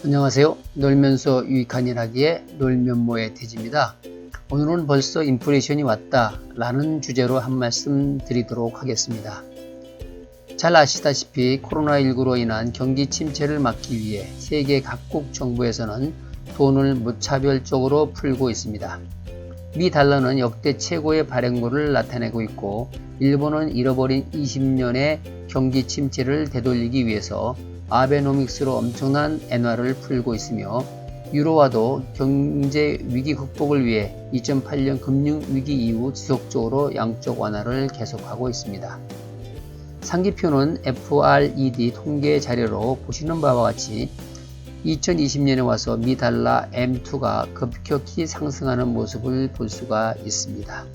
안녕하세요. 놀면서 유익한 일 하기의 놀면모의 태지입니다. 오늘은 벌써 인플레이션이 왔다 라는 주제로 한 말씀 드리도록 하겠습니다. 잘 아시다시피 코로나19로 인한 경기 침체를 막기 위해 세계 각국 정부에서는 돈을 무차별적으로 풀고 있습니다. 미 달러는 역대 최고의 발행고를 나타내고 있고, 일본은 잃어버린 20년의 경기 침체를 되돌리기 위해서 아베노믹스로 엄청난 엔화를 풀고 있으며, 유로화도 경제 위기 극복을 위해 2008년 금융위기 이후 지속적으로 양적 완화를 계속하고 있습니다. 상기표는 FRED 통계 자료로 보시는 바와 같이 2020년에 와서 미 달러 M2가 급격히 상승하는 모습을 볼 수가 있습니다.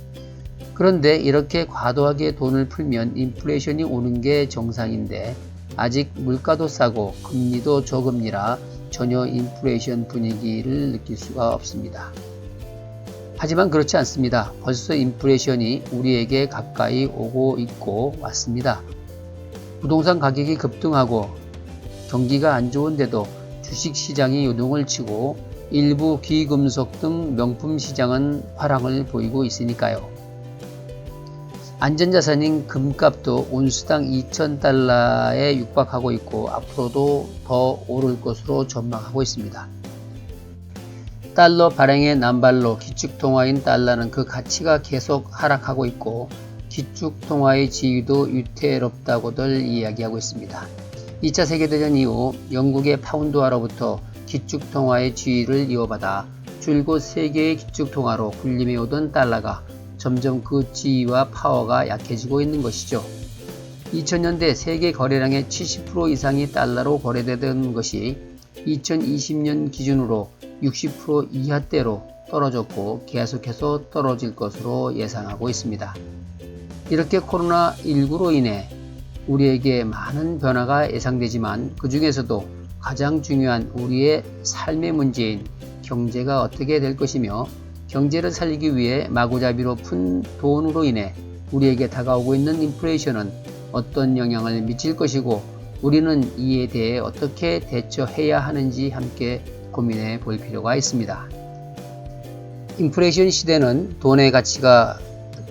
그런데 이렇게 과도하게 돈을 풀면 인플레이션이 오는 게 정상인데, 아직 물가도 싸고 금리도 저금리라 전혀 인플레이션 분위기를 느낄 수가 없습니다. 하지만 그렇지 않습니다. 벌써 인플레이션이 우리에게 가까이 오고 있고 왔습니다. 부동산 가격이 급등하고 경기가 안 좋은데도 주식시장이 요동을 치고 일부 귀금속 등 명품 시장은 화랑을 보이고 있으니까요. 안전자산인 금값도 온수당 2,000달러에 육박하고 있고 앞으로도 더 오를 것으로 전망하고 있습니다. 달러 발행의 남발로 기축통화인 달러는 그 가치가 계속 하락하고 있고, 기축통화의 지위도 위태롭다고들 이야기하고 있습니다. 2차 세계대전 이후 영국의 파운드화로부터 기축통화의 지위를 이어받아 줄곧 세계의 기축통화로 군림해오던 달러가 점점 그 지위와 파워가 약해지고 있는 것이죠. 2000년대 세계 거래량의 70% 이상이 달러로 거래되던 것이 2020년 기준으로 60% 이하대로 떨어졌고 계속해서 떨어질 것으로 예상하고 있습니다. 이렇게 코로나19로 인해 우리에게 많은 변화가 예상되지만, 그 중에서도 가장 중요한 우리의 삶의 문제인 경제가 어떻게 될 것이며, 경제를 살리기 위해 마구잡이로 푼 돈으로 인해 우리에게 다가오고 있는 인플레이션은 어떤 영향을 미칠 것이고, 우리는 이에 대해 어떻게 대처해야 하는지 함께 고민해 볼 필요가 있습니다. 인플레이션 시대는 돈의 가치가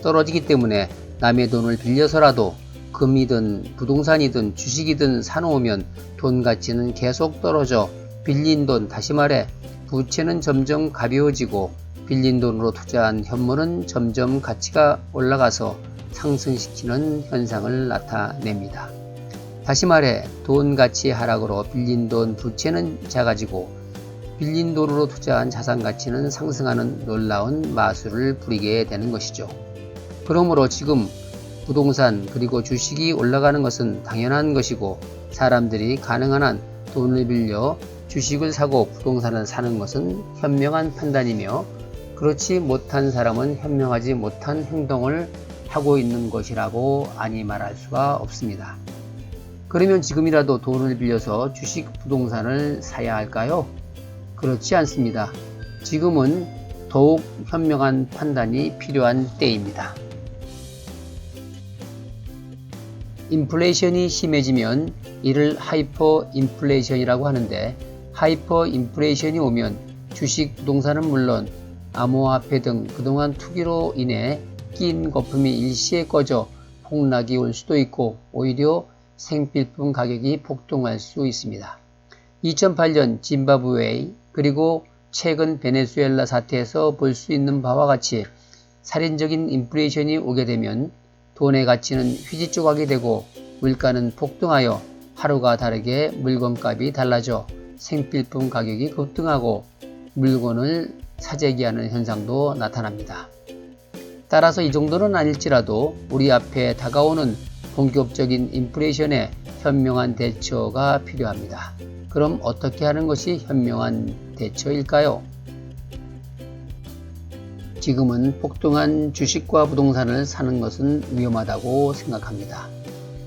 떨어지기 때문에 남의 돈을 빌려서라도 금이든 부동산이든 주식이든 사놓으면 돈 가치는 계속 떨어져 빌린 돈, 다시 말해 부채는 점점 가벼워지고 빌린 돈으로 투자한 현물은 점점 가치가 올라가서 상승시키는 현상을 나타냅니다. 다시 말해 돈 가치 하락으로 빌린 돈 부채는 작아지고 빌린 돈으로 투자한 자산 가치는 상승하는 놀라운 마술을 부리게 되는 것이죠. 그러므로 지금 부동산 그리고 주식이 올라가는 것은 당연한 것이고, 사람들이 가능한 한 돈을 빌려 주식을 사고 부동산을 사는 것은 현명한 판단이며, 그렇지 못한 사람은 현명하지 못한 행동을 하고 있는 것이라고 아니 말할 수가 없습니다. 그러면 지금이라도 돈을 빌려서 주식, 부동산을 사야 할까요? 그렇지 않습니다. 지금은 더욱 현명한 판단이 필요한 때입니다. 인플레이션이 심해지면 이를 하이퍼 인플레이션이라고 하는데, 하이퍼 인플레이션이 오면 주식, 부동산은 물론 암호화폐 등 그동안 투기로 인해 낀 거품이 일시에 꺼져 폭락이 올 수도 있고, 오히려 생필품 가격이 폭등할 수 있습니다. 2008년 짐바브웨이 그리고 최근 베네수엘라 사태에서 볼 수 있는 바와 같이 살인적인 인플레이션이 오게 되면 돈의 가치는 휘지조각이 되고 물가는 폭등하여 하루가 다르게 물건값이 달라져 생필품 가격이 급등하고 물건을 사재기하는 현상도 나타납니다. 따라서 이 정도는 아닐지라도 우리 앞에 다가오는 본격적인 인플레이션에 현명한 대처가 필요합니다. 그럼 어떻게 하는 것이 현명한 대처일까요? 지금은 폭등한 주식과 부동산을 사는 것은 위험하다고 생각합니다.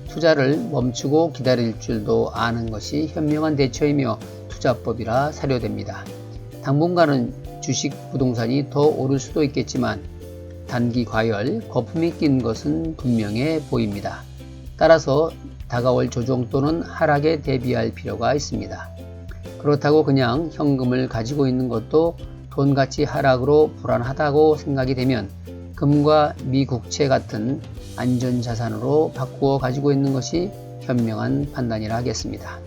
투자를 멈추고 기다릴 줄도 아는 것이 현명한 대처이며 투자법이라 사료됩니다. 당분간은 주식, 부동산이 더 오를 수도 있겠지만 단기 과열, 거품이 낀 것은 분명해 보입니다. 따라서 다가올 조정 또는 하락에 대비할 필요가 있습니다. 그렇다고 그냥 현금을 가지고 있는 것도 돈가치 하락으로 불안하다고 생각이 되면 금과 미국채 같은 안전자산으로 바꾸어 가지고 있는 것이 현명한 판단이라 하겠습니다.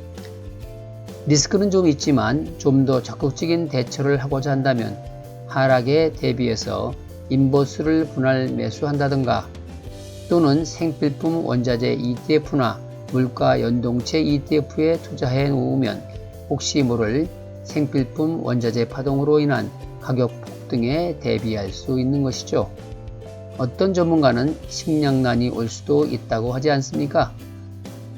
리스크는 좀 있지만 좀 더 적극적인 대처를 하고자 한다면 하락에 대비해서 인버스를 분할 매수한다든가 또는 생필품 원자재 ETF나 물가 연동체 ETF에 투자해 놓으면 혹시 모를 생필품 원자재 파동으로 인한 가격 폭등에 대비할 수 있는 것이죠. 어떤 전문가는 식량난이 올 수도 있다고 하지 않습니까?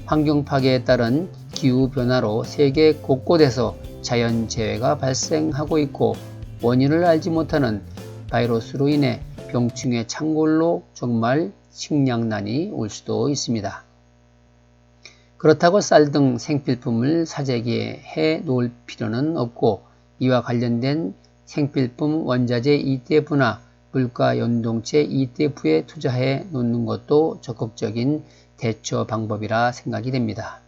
환경 파괴에 따른 기후변화로 세계 곳곳에서 자연재해가 발생하고 있고 원인을 알지 못하는 바이러스로 인해 병충해 창궐로 정말 식량난이 올 수도 있습니다. 그렇다고 쌀 등 생필품을 사재기해 놓을 필요는 없고 이와 관련된 생필품 원자재 ETF나 물가 연동체 ETF에 투자해 놓는 것도 적극적인 대처 방법이라 생각이 됩니다.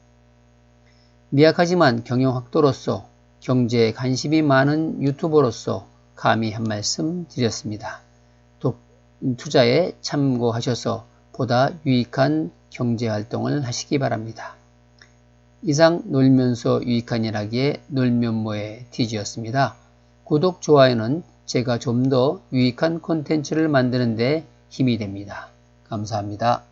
미약하지만 경영학도로서 경제에 관심이 많은 유튜버로서 감히 한 말씀 드렸습니다. 투자에 참고하셔서 보다 유익한 경제활동을 하시기 바랍니다. 이상 놀면서 유익한 일하기의 놀면뭐의 TG였습니다. 구독, 좋아요는 제가 좀 더 유익한 콘텐츠를 만드는 데 힘이 됩니다. 감사합니다.